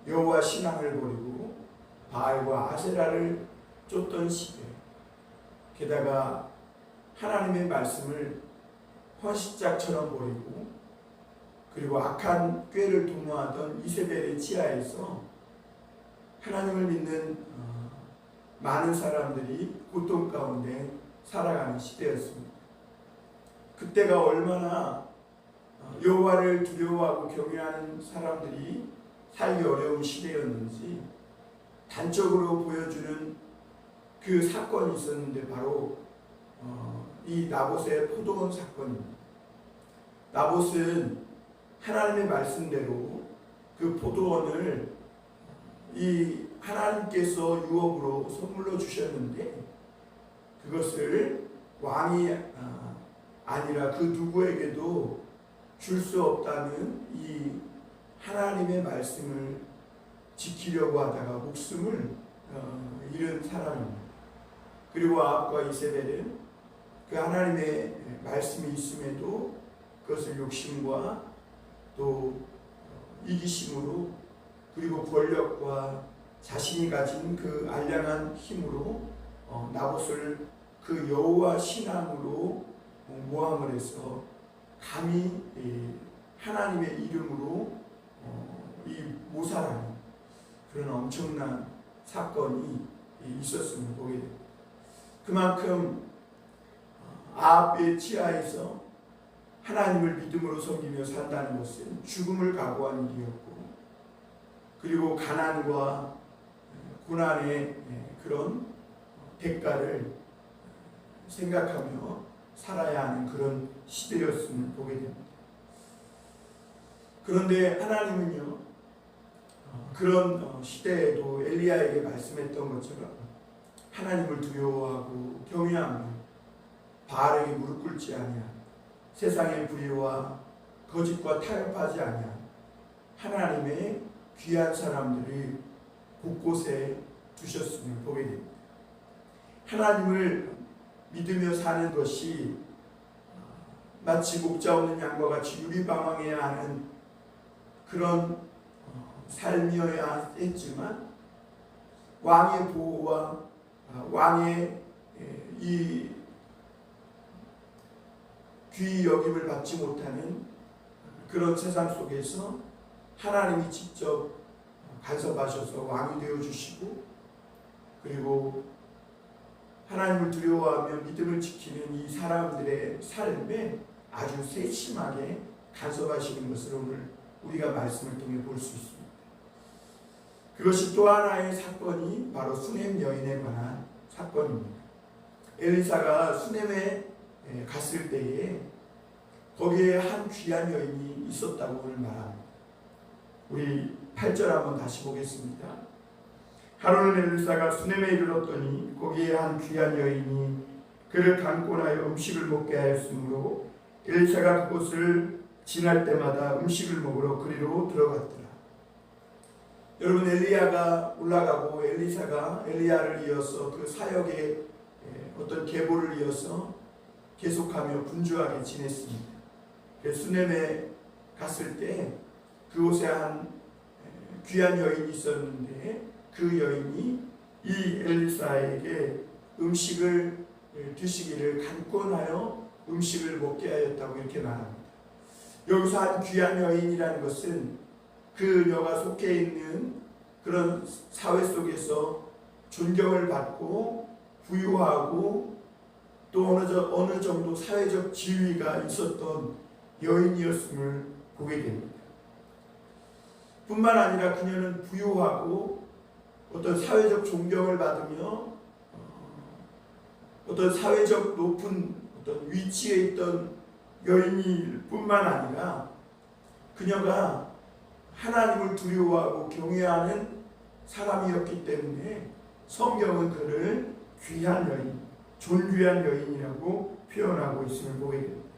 여호와 신앙을 버리고 바알과 아세라를 쫓던 시대, 게다가 하나님의 말씀을 헌신짝처럼 버리고 그리고 악한 꾀를 도모하던 이세벨의 지하에서 하나님을 믿는 많은 사람들이 고통 가운데 살아가는 시대였습니다. 그때가 얼마나 여호와를 두려워하고 경외하는 사람들이 살기 어려운 시대였는지 단적으로 보여주는 그 사건이 있었는데 바로 이 나봇의 포도원 사건입니다. 나봇은 하나님의 말씀대로 그 포도원을 이 하나님께서 유업으로 선물로 주셨는데 그것을 왕이 아니라 그 누구에게도 줄 수 없다는 이 하나님의 말씀을 지키려고 하다가 목숨을 잃은 사람입니다. 그리고 아합과 이세벨은 그 하나님의 말씀이 있음에도 그것을 욕심과 또 이기심으로 그리고 권력과 자신이 가진 그 알량한 힘으로 나봇을 그 여호와 신앙으로 모함을 해서 감히 하나님의 이름으로 이 모살하는 그런 엄청난 사건이 있었음을 보게 됩니다. 그만큼 아합의 치하에서 하나님을 믿음으로 섬기며 산다는 것은 죽음을 각오한 일이었고 그리고 가난과 고난의 그런 대가를 생각하며 살아야 하는 그런 시대였음을 보게 됩니다. 그런데 하나님은요, 그런 시대에도 엘리야에게 말씀했던 것처럼 하나님을 두려워하고 경외하며 바알에게 무릎 꿇지 아니하며 세상의 불의와 거짓과 타협하지 아니하며 하나님의 귀한 사람들을 곳곳에 두셨음을 보게 됩니다. 하나님을 믿으며 사는 것이 마치 목자 없는 양과 같이 유리방황해야 하는 그런 삶이어야 했지만 왕의 보호와 왕의 이 귀히 여김을 받지 못하는 그런 세상 속에서 하나님이 직접 간섭하셔서 왕이 되어주시고 그리고 하나님을 두려워하며 믿음을 지키는 이 사람들의 삶에 아주 세심하게 간섭하시는 것을 오늘 우리가 말씀을 통해 볼 수 있습니다. 그것이 또 하나의 사건이 바로 수넴 여인에 관한 사건입니다. 엘리사가 수넴에 갔을 때에 거기에 한 귀한 여인이 있었다고 오늘 말합니다. 우리 8절 한번 다시 보겠습니다. 하루는 엘리사가 수넴에 이르렀더니 거기에 한 귀한 여인이 그를 강권하여 음식을 먹게 하였으므로 엘리사가 그곳을 지날 때마다 음식을 먹으러 그리로 들어갔더라. 여러분, 엘리야가 올라가고 엘리사가 엘리야를 이어서 그 사역의 어떤 계보를 이어서 계속하며 분주하게 지냈습니다. 수넴에 갔을 때 그곳에 한 귀한 여인이 있었는데 그 여인이 이 엘리사에게 음식을 드시기를 간권하여 음식을 먹게 하였다고 이렇게 말합니다. 여기서 한 귀한 여인이라는 것은 그녀가 속해 있는 그런 사회 속에서 존경을 받고 부유하고 또 어느 정도 사회적 지위가 있었던 여인이었음을 보게 됩니다. 뿐만 아니라 그녀는 부유하고 어떤 사회적 존경을 받으며 어떤 사회적 높은 어떤 위치에 있던 여인일 뿐만 아니라 그녀가 하나님을 두려워하고 경외하는 사람이었기 때문에 성경은 그를 귀한 여인, 존귀한 여인이라고 표현하고 있음을 보게 됩니다.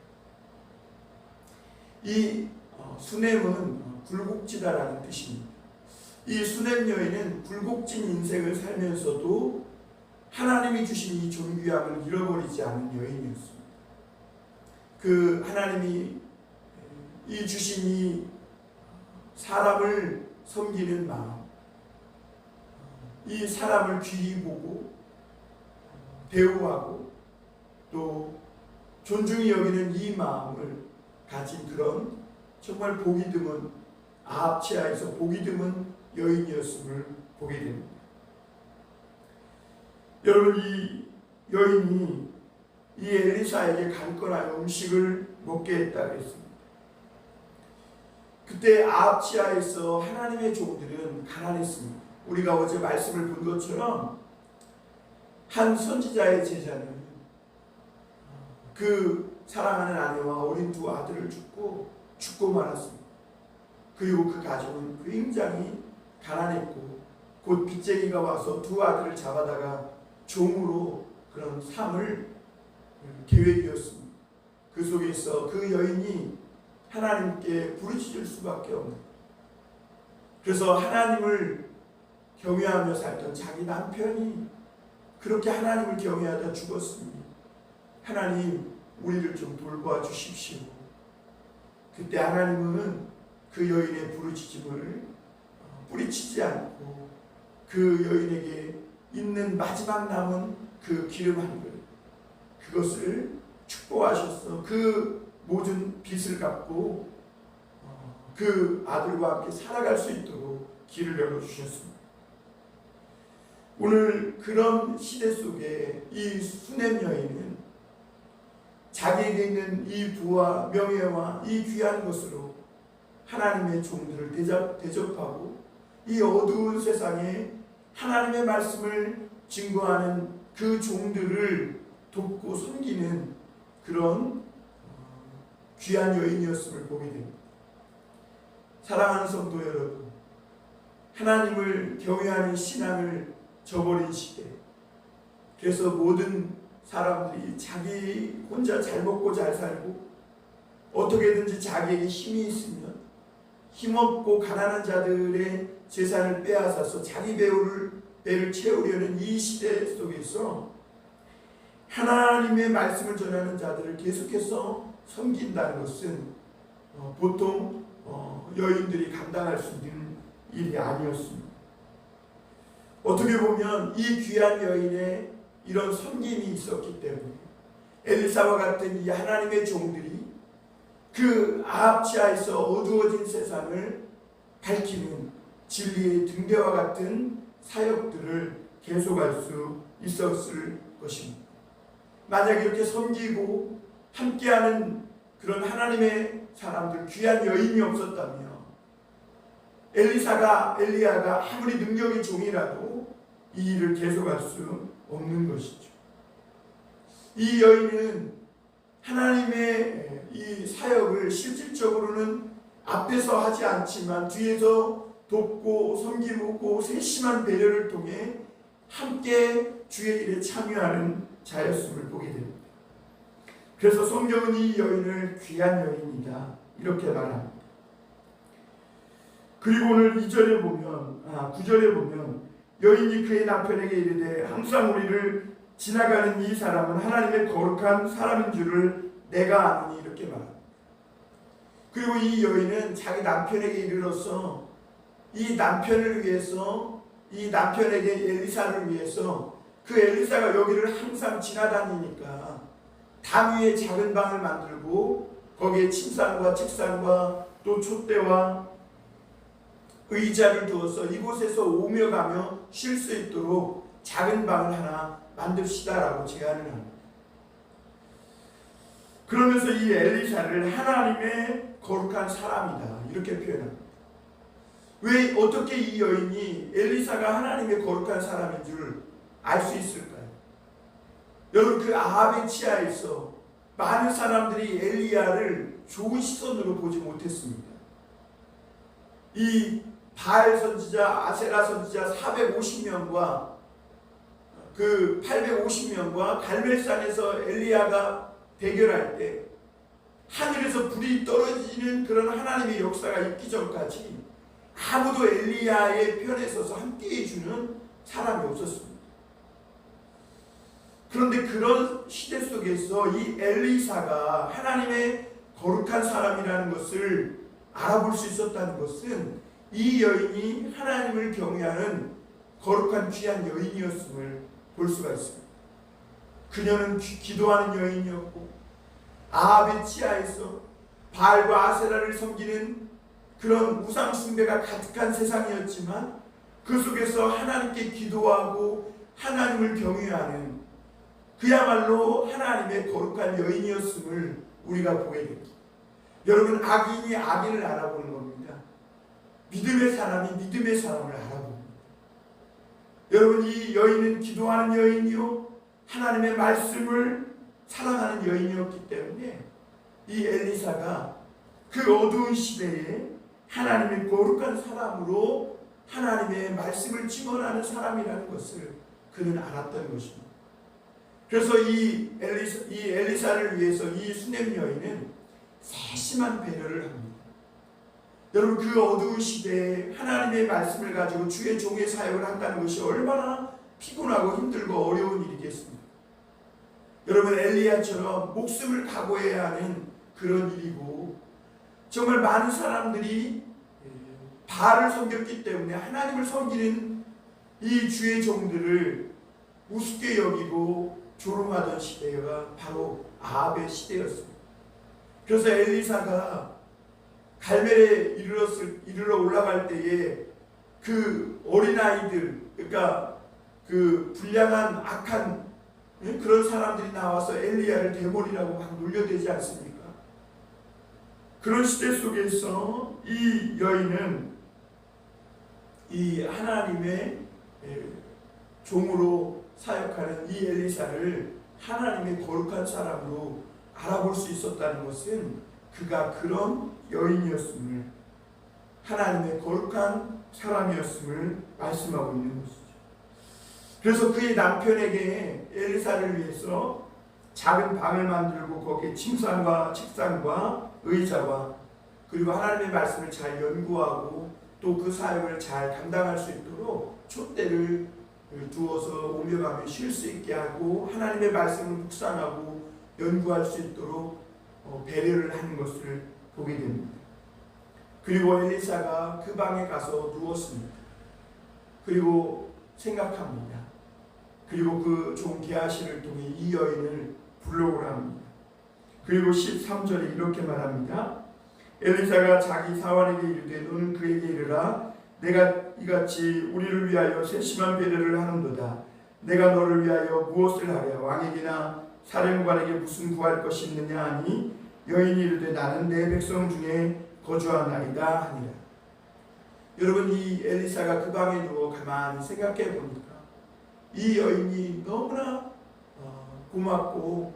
이 수넴은 굴곡지다라는 뜻입니다. 이 수넴 여인은 굴곡진 인생을 살면서도 하나님이 주신 이 존귀함을 잃어버리지 않은 여인이었습니다. 그 하나님이 이 주신 이 사람을 섬기는 마음, 이 사람을 귀히 보고 대우하고 또 존중히 여기는 이 마음을 가진 그런 정말 보기 드문 아합 치하에서 보기 드문 여인이었음을 보게 됩니다. 여러분, 이 여인이 이 엘리사에게 간건하여 음식을 먹게 했다 그랬습니다. 그때 아합 치하에서 하나님의 종들은 가난했습니다. 우리가 어제 말씀을 본 것처럼 한 선지자의 제자는 그 사랑하는 아내와 어린 두 아들을 죽고 말았습니다. 그리고 그 가족은 굉장히 가난했고 곧 빚쟁이가 와서 두 아들을 잡아다가 종으로 그런 삶을 계획이었습니다. 그 속에서 그 여인이 하나님께 부르짖을 수밖에 없는, 그래서 하나님을 경외하며 살던 자기 남편이 그렇게 하나님을 경외하다 죽었습니다. 하나님, 우리를 좀 돌보아 주십시오. 그때 하나님은 그 여인의 부르짖음을 뿌리치지 않고 그 여인에게 있는 마지막 남은 그 기름 한 그릇, 그것을 축복하셔서 그 모든 빚을 갚고 그 아들과 함께 살아갈 수 있도록 길을 열어주셨습니다. 오늘 그런 시대 속에 이 수넴 여인은 자기에게 있는 이 부와 명예와 이 귀한 것으로 하나님의 종들을 대접하고 이 어두운 세상에 하나님의 말씀을 증거하는 그 종들을 돕고 섬기는 그런 귀한 여인이었음을 보게 됩니다. 사랑하는 성도 여러분, 하나님을 경외하는 신앙을 저버린 시대, 그래서 모든 사람들이 자기 혼자 잘 먹고 잘 살고 어떻게든지 자기에게 힘이 있으면 힘없고 가난한 자들의 재산을 빼앗아서 자기 배를 채우려는 이 시대 속에서 하나님의 말씀을 전하는 자들을 계속해서 섬긴다는 것은 보통 여인들이 감당할 수 있는 일이 아니었습니다. 어떻게 보면 이 귀한 여인의 이런 섬김이 있었기 때문에 엘리사와 같은 이 하나님의 종들이 그 아합 치하에서 어두워진 세상을 밝히는 진리의 등대와 같은 사역들을 계속할 수 있었을 것입니다. 만약 이렇게 섬기고 함께하는 그런 하나님의 사람들, 귀한 여인이 없었다면 엘리야가 아무리 능력의 종이라도 이 일을 계속할 수 없는 것이죠. 이 여인은 하나님의 이 사역을 실질적으로는 앞에서 하지 않지만 뒤에서 돕고 섬기고 세심한 배려를 통해 함께 주의 일에 참여하는 자였음을 보게 됩니다. 그래서 성경은 이 여인을 귀한 여인이다 이렇게 말합니다. 그리고 오늘 9절에 보면 여인이 그의 남편에게 이르되 항상 우리를 지나가는 이 사람은 하나님의 거룩한 사람인 줄을 내가 아느니 이렇게 말합니다. 그리고 이 여인은 자기 남편에게 이르러서 이 남편을 위해서, 이 남편에게 엘리사를 위해서 그 엘리사가 여기를 항상 지나다니니까 담 위에 작은 방을 만들고 거기에 침상과 책상과 또 촛대와 의자를 두어서 이곳에서 오며 가며 쉴 수 있도록 작은 방을 하나 만듭시다라고 제안을 합니다. 그러면서 이 엘리사를 하나님의 거룩한 사람이다 이렇게 표현합니다. 왜 어떻게 이 여인이 엘리사가 하나님의 거룩한 사람인 줄 알 수 있을까요? 여러분, 그 아합의 치하에서 많은 사람들이 엘리야를 좋은 시선으로 보지 못했습니다. 이 바알 선지자, 아세라 선지자 450명과 그 850명과 갈멜산에서 엘리야가 대결할 때 하늘에서 불이 떨어지는 그런 하나님의 역사가 있기 전까지 아무도 엘리야의 편에 서서 함께 해주는 사람이 없었습니다. 그런데 그런 시대 속에서 이 엘리사가 하나님의 거룩한 사람이라는 것을 알아볼 수 있었다는 것은 이 여인이 하나님을 경외하는 거룩한 귀한 여인이었음을 볼 수가 있습니다. 그녀는 기도하는 여인이었고 아합의 치하에서 바알과 아세라를 섬기는 그런 우상 숭배가 가득한 세상이었지만 그 속에서 하나님께 기도하고 하나님을 경외하는 그야말로 하나님의 거룩한 여인이었음을 우리가 보게 됩니다. 여러분, 악인이 악인을 알아보는 겁니다. 믿음의 사람이 믿음의 사람을 알아봅니다. 여러분, 이 여인은 기도하는 여인이요 하나님의 말씀을 사랑하는 여인이었기 때문에 이 엘리사가 그 어두운 시대에 하나님의 거룩한 사람으로 하나님의 말씀을 증언하는 사람이라는 것을 그는 알았던 것입니다. 그래서 이 엘리사를 위해서 이 수넴 여인은 세심한 배려를 합니다. 여러분, 그 어두운 시대에 하나님의 말씀을 가지고 주의 종의 사역을 한다는 것이 얼마나 피곤하고 힘들고 어려운 일이겠습니까? 여러분, 엘리야처럼 목숨을 각오해야 하는 그런 일이고, 정말 많은 사람들이 바알을 섬겼기 때문에 하나님을 섬기는 이 주의 종들을 우습게 여기고 조롱하던 시대가 바로 아합의 시대였습니다. 그래서 엘리사가 갈멜에 이르러 올라갈 때에 그 어린아이들, 그러니까 그 불량한 악한 그런 사람들이 나와서 엘리야를 대머리라고 막 놀려대지 않습니까? 그런 시대 속에서 이 여인은 이 하나님의 종으로 사역하는 이 엘리사를 하나님의 거룩한 사람으로 알아볼 수 있었다는 것은 그가 그런 여인이었음을, 하나님의 거룩한 사람이었음을 말씀하고 있는 것이죠. 그래서 그의 남편에게 엘리사를 위해서 작은 방을 만들고 거기에 침상과 책상과 의자와 그리고 하나님의 말씀을 잘 연구하고 또 그 사역을 잘 감당할 수 있도록 촛대를 두어서 오며 가며 쉴 수 있게 하고 하나님의 말씀을 묵상하고 연구할 수 있도록 배려를 하는 것을 보게 됩니다. 그리고 엘리사가 그 방에 가서 누웠습니다. 그리고 생각합니다. 그리고 그 종 게하시를 통해 이 여인을 불러오라 합니다. 그리고 13절에 이렇게 말합니다. 엘리사가 자기 사환에게 이르되 너는 그에게 이르라 내가 이같이 우리를 위하여 세심한 배려를 하는도다. 내가 너를 위하여 무엇을 하랴? 왕에게나 사령관에게 무슨 구할 것이 있느냐 하니 여인이 이르되 나는 내 백성 중에 거주하나이다 하니라. 여러분, 이 엘리사가 그 방에 누워 가만히 생각해 보니까 이 여인이 너무나 고맙고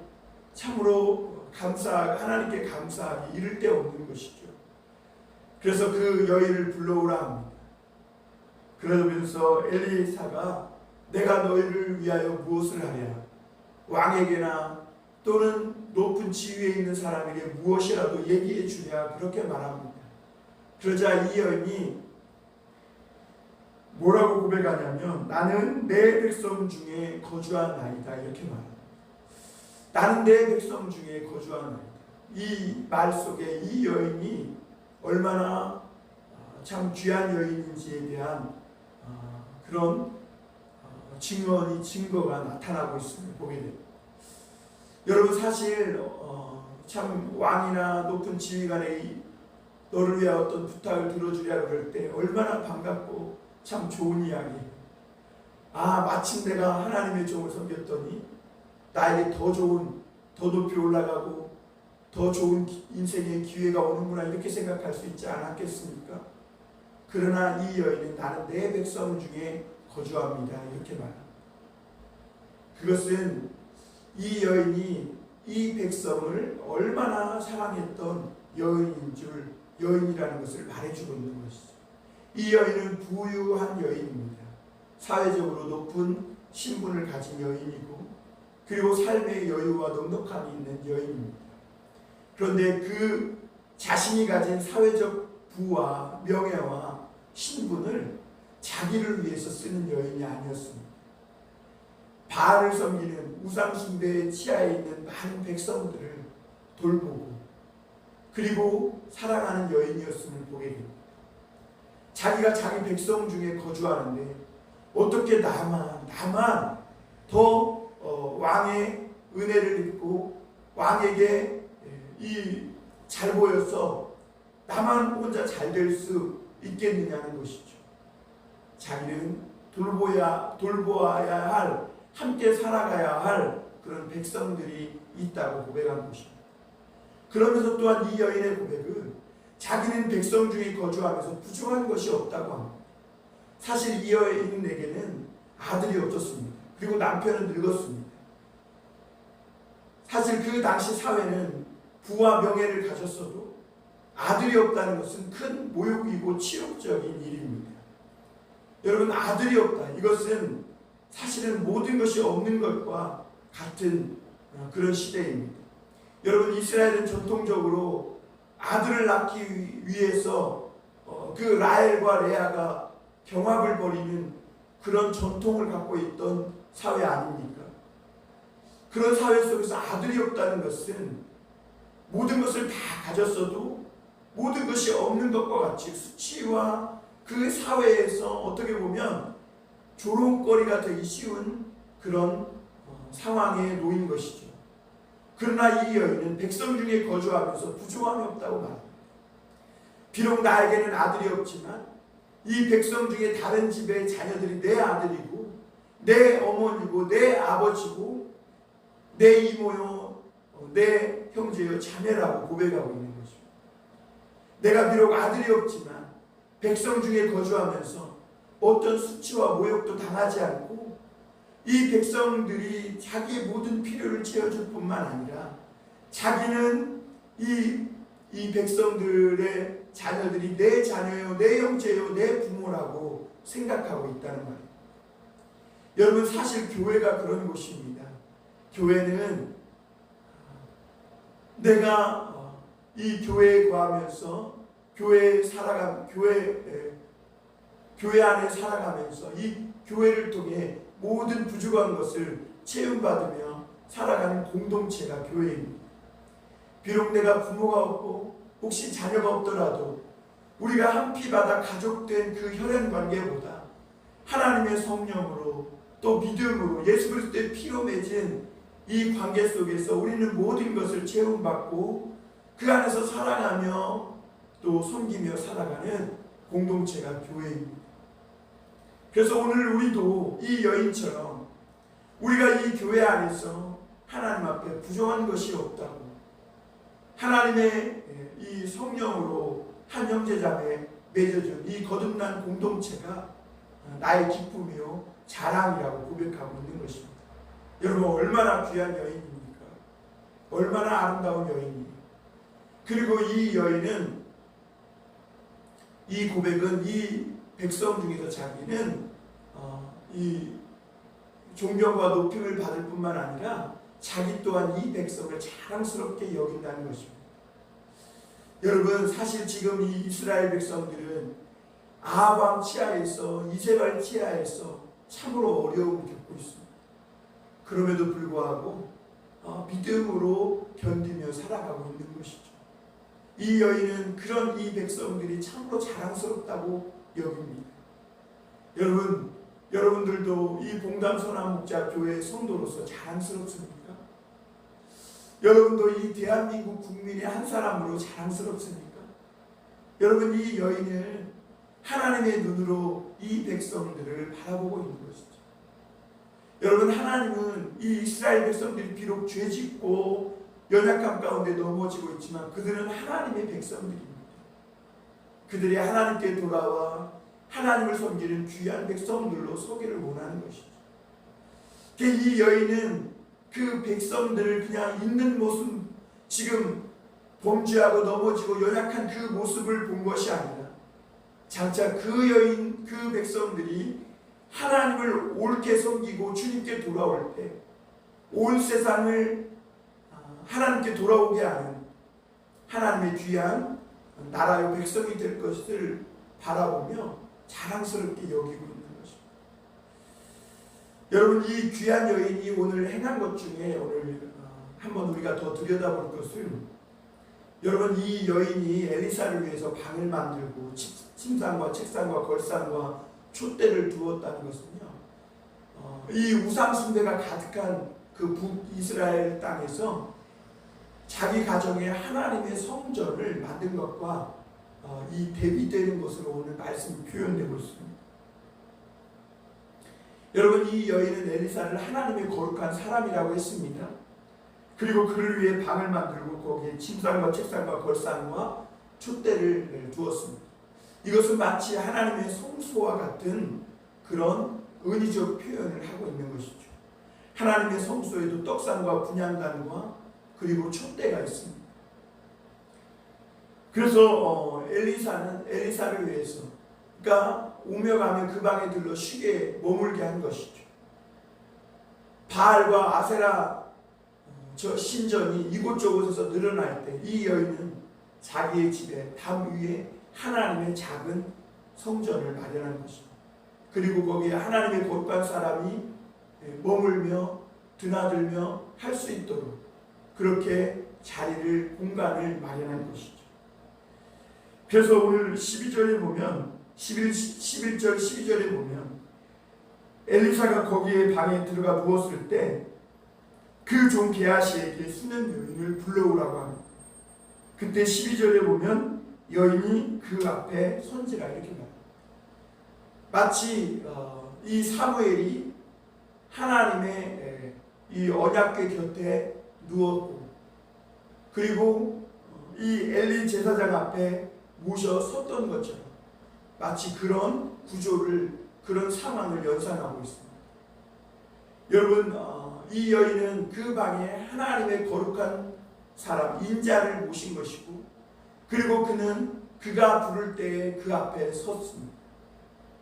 참으로 하나님께 감사하기 이를 데 없는 것이죠. 그래서 그 여인을 불러오라 합니다. 그러면서 엘리사가 내가 너희를 위하여 무엇을 하랴? 왕에게나 또는 높은 지위에 있는 사람에게 무엇이라도 얘기해 주랴, 그렇게 말합니다. 그러자 이 여인이 뭐라고 고백하냐면 나는 내 백성 중에 거주하나이다, 이렇게 말합니다. 나는 내 백성 중에 거주하나이다. 이 말 속에 이 여인이 얼마나 참 귀한 여인인지에 대한 그런 증거가 나타나고 있음을 보게 됩니다. 여러분, 사실 참 왕이나 높은 지휘관의 너를 위해 어떤 부탁을 들어주려 그럴 때 얼마나 반갑고 참 좋은 이야기예요. 마침 내가 하나님의 종을 섬겼더니 나에게 더 높이 올라가고 더 좋은 인생의 기회가 오는구나, 이렇게 생각할 수 있지 않았겠습니까? 그러나 이 여인은 나는 내 백성 중에 거주합니다, 이렇게 말합니다. 그것은 이 여인이 이 백성을 얼마나 사랑했던 여인이라는 것을 말해주고 있는 것이죠. 이 여인은 부유한 여인입니다. 사회적으로 높은 신분을 가진 여인이고 그리고 삶의 여유와 넉넉함이 있는 여인입니다. 그런데 그 자신이 가진 사회적 부와 명예와 신분을 자기를 위해서 쓰는 여인이 아니었습니다. 바알을 섬기는 우상 숭배의 치하에 있는 많은 백성들을 돌보고 그리고 사랑하는 여인이었음을 보게 됩니다. 자기가 자기 백성 중에 거주하는데 어떻게 나만 더 왕의 은혜를 입고 왕에게 잘 보여서 나만 혼자 잘 될 수 있겠느냐는 것이죠. 자기는 돌보아야 할, 함께 살아가야 할 그런 백성들이 있다고 고백한 것입니다. 그러면서 또한 이 여인의 고백은 자기는 백성 중에 거주하면서 부족한 것이 없다고 합니다. 사실 이 여인에게는 아들이 없었습니다. 그리고 남편은 늙었습니다. 사실 그 당시 사회는 부와 명예를 가졌어도 아들이 없다는 것은 큰 모욕이고 치욕적인 일입니다. 여러분, 아들이 없다. 이것은 사실은 모든 것이 없는 것과 같은 그런 시대입니다. 여러분, 이스라엘은 전통적으로 아들을 낳기 위해서 그 라헬과 레아가 경합을 벌이는 그런 전통을 갖고 있던 사회 아닙니까? 그런 사회 속에서 아들이 없다는 것은 모든 것을 다 가졌어도 모든 것이 없는 것과 같이 수치와 그 사회에서 어떻게 보면 조롱거리가 되기 쉬운 그런 상황에 놓인 것이죠. 그러나 이 여인은 백성 중에 거주하면서 부족함이 없다고 말합니다. 비록 나에게는 아들이 없지만 이 백성 중에 다른 집의 자녀들이 내 아들이고 내 어머니고 내 아버지고 내 이모요 내 형제요 자매라고 고백하고 있는 것입니다. 내가 비록 아들이 없지만 백성 중에 거주하면서 어떤 수치와 모욕도 당하지 않고 이 백성들이 자기의 모든 필요를 채워줄 뿐만 아니라 자기는 이 백성들의 자녀들이 내 자녀요, 내 형제요, 내 부모라고 생각하고 있다는 말이에요. 여러분, 사실 교회가 그런 곳입니다. 교회는 내가 이 교회에 거하면서 교회 안에 살아가면서 이 교회를 통해 모든 부족한 것을 채움받으며 살아가는 공동체가 교회입니다. 비록 내가 부모가 없고 혹시 자녀가 없더라도 우리가 한 피바다 가족된 그 혈연 관계보다 하나님의 성령으로 또 믿음으로 예수 그리스도의 피로 맺은 이 관계 속에서 우리는 모든 것을 채움받고 그 안에서 살아가며 또 섬기며 살아가는 공동체가 교회입니다. 그래서 오늘 우리도 이 여인처럼 우리가 이 교회 안에서 하나님 앞에 부족한 것이 없다고 하나님의 이 성령으로 한 형제자매 맺어준 이 거듭난 공동체가 나의 기쁨이요 자랑이라고 고백하고 있는 것입니다. 여러분, 얼마나 귀한 여인입니까? 얼마나 아름다운 여인이에요. 그리고 이 여인은 이 고백은 이 백성 중에서 자기는 이 존경과 높임을 받을 뿐만 아니라 자기 또한 이 백성을 자랑스럽게 여긴다는 것입니다. 여러분, 사실 지금 이 이스라엘 백성들은 아합 왕 치하에서 이세벨 치하에서 참으로 어려움을 겪고 있습니다. 그럼에도 불구하고 믿음으로 견디며 살아가고 있는 것이죠. 이 여인은 그런 이 백성들이 참으로 자랑스럽다고 여깁니다. 여러분들도 이 봉담선한 목자교회 성도로서 자랑스럽습니까? 여러분도 이 대한민국 국민의 한 사람으로 자랑스럽습니까? 여러분, 이 여인은 하나님의 눈으로 이 백성들을 바라보고 있는 것이죠. 여러분, 하나님은 이 이스라엘 백성들이 비록 죄짓고 연약함 가운데 넘어지고 있지만 그들은 하나님의 백성들입니다. 그들이 하나님께 돌아와 하나님을 섬기는 귀한 백성들로 서기를 원하는 것이죠. 이 여인은 그 백성들을 그냥 있는 모습, 지금 범죄하고 넘어지고 연약한 그 모습을 본 것이 아니라 장차 그 여인, 그 백성들이 하나님을 옳게 섬기고 주님께 돌아올 때 온 세상을 하나님께 돌아오게 하는 하나님의 귀한 나라의 백성이 될 것을 바라보며 자랑스럽게 여기고 있는 것입니다. 여러분, 이 귀한 여인이 오늘 행한 것 중에 오늘 한번 우리가 더 들여다볼 것은 여러분, 이 여인이 엘리사를 위해서 방을 만들고 침상과 책상과 걸상과 촛대를 두었다는 것은요, 이 우상 숭배가 가득한 그 북이스라엘 땅에서 자기 가정에 하나님의 성전을 만든 것과 이 대비되는 것으로 오늘 말씀이 표현되고 있습니다. 여러분, 이 여인은 엘리사를 하나님의 거룩한 사람이라고 했습니다. 그리고 그를 위해 방을 만들고 거기에 침상과 책상과 걸상과 촛대를 두었습니다. 이것은 마치 하나님의 성소와 같은 그런 은유적 표현을 하고 있는 것이죠. 하나님의 성소에도 떡상과 분향단과 그리고 촛대가 있습니다. 그래서 엘리사는 엘리사를 위해서, 그러니까 오며 가며 그 방에 들러 쉬게 머물게 한 것이죠. 바알과 아세라 저 신전이 이곳저곳에서 늘어날 때 이 여인은 자기의 집에 담 위에 하나님의 작은 성전을 마련한 것입니다. 그리고 거기에 하나님의 거룩한 사람이 머물며 드나들며 할 수 있도록 그렇게 자리를, 공간을 마련한 것이죠. 그래서 오늘 12절에 보면 11절 12절에 보면 엘리사가 거기에 방에 들어가 누웠을 때 그 종 게하시에게 수면 여인을 불러오라고 합니다. 그때 12절에 보면 여인이 그 앞에 선지라 이렇게 말합니다. 마치 이 사무엘이 하나님의 이 언약궤 곁에 누웠고, 그리고 이 엘리 제사장 앞에 모셔 섰던 것처럼 마치 그런 구조를, 그런 상황을 연상하고 있습니다. 여러분, 이 여인은 그 방에 하나님의 거룩한 사람 인자를 모신 것이고, 그리고 그는 그가 부를 때에 그 앞에 섰습니다.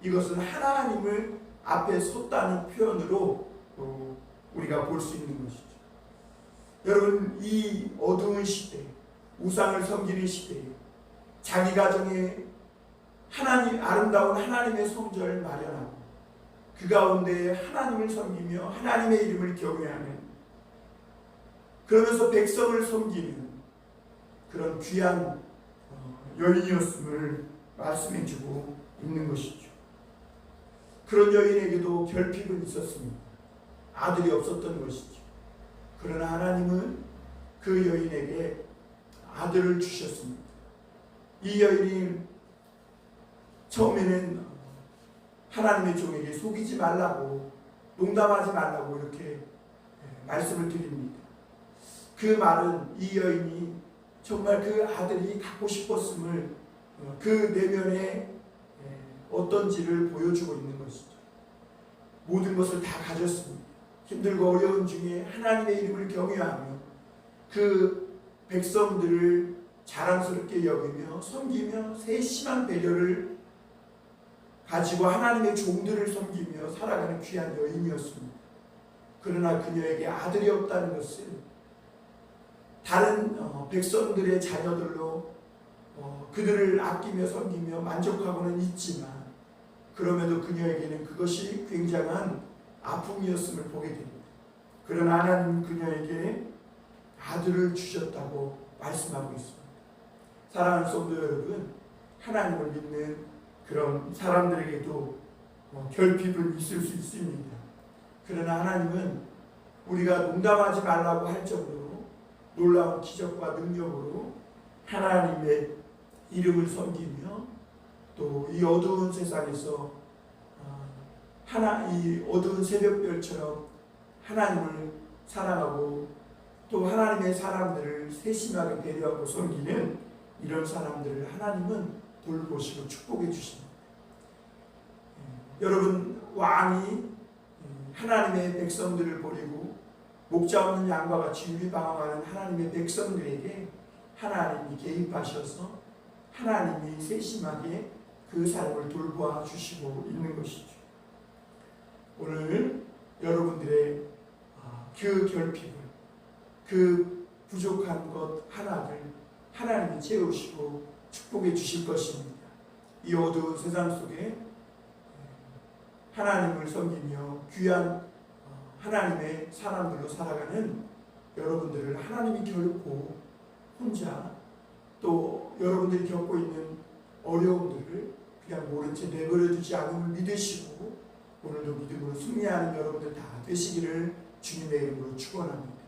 이것은 하나님을 앞에 섰다는 표현으로 우리가 볼 수 있는 것이죠. 여러분, 이 어두운 시대, 우상을 섬기는 시대에 자기 가정에 하나님, 아름다운 하나님의 성전을 마련하고 그 가운데 하나님을 섬기며 하나님의 이름을 경외하는, 그러면서 백성을 섬기는 그런 귀한 여인이었음을 말씀해주고 있는 것이죠. 그런 여인에게도 결핍은 있었습니다. 아들이 없었던 것이죠. 그러나 하나님은 그 여인에게 아들을 주셨습니다. 이 여인이 처음에는 하나님의 종에게 속이지 말라고, 농담하지 말라고 이렇게 말씀을 드립니다. 그 말은 이 여인이 정말 그 아들이 갖고 싶었음을 그 내면에 어떤지를 보여주고 있는 것이죠. 모든 것을 다 가졌습니다. 힘들고 어려운 중에 하나님의 이름을 경외하며 그 백성들을 자랑스럽게 여기며 섬기며 세심한 배려를 가지고 하나님의 종들을 섬기며 살아가는 귀한 여인이었습니다. 그러나 그녀에게 아들이 없다는 것은 다른 백성들의 자녀들로 그들을 아끼며 섬기며 만족하고는 있지만, 그럼에도 그녀에게는 그것이 굉장한 아픔이었음을 보게 됩니다. 그러나 하나님은 그녀에게 아들을 주셨다고 말씀하고 있습니다. 사랑하는 성도 여러분, 하나님을 믿는 그런 사람들에게도 결핍은 있을 수 있습니다. 그러나 하나님은 우리가 농담하지 말라고 할 정도로 놀라운 기적과 능력으로 하나님의 이름을 섬기며 또 이 어두운 세상에서 이 어두운 새벽별처럼 하나님을 사랑하고 또 하나님의 사람들을 세심하게 배려하고 섬기는 이런 사람들을 하나님은 돌보시고 축복해 주십니다. 여러분, 왕이 하나님의 백성들을 버리고 목자 없는 양과 같이 유리방황하는 하나님의 백성들에게 하나님이 개입하셔서 하나님이 세심하게 그 삶을 돌보아 주시고 있는 것이죠. 오늘 여러분들의 그 결핍을, 그 부족한 것 하나를 하나님이 채우시고 축복해 주실 것입니다. 이 어두운 세상 속에 하나님을 섬기며 귀한 하나님의 사람들로 살아가는 여러분들을 하나님이 결코 혼자 또 여러분들이 겪고 있는 어려움들을 그냥 모른 채 내버려 두지 않음을 믿으시고 오늘도 믿음으로 승리하는 여러분들 다 되시기를 주님의 이름으로 축원합니다.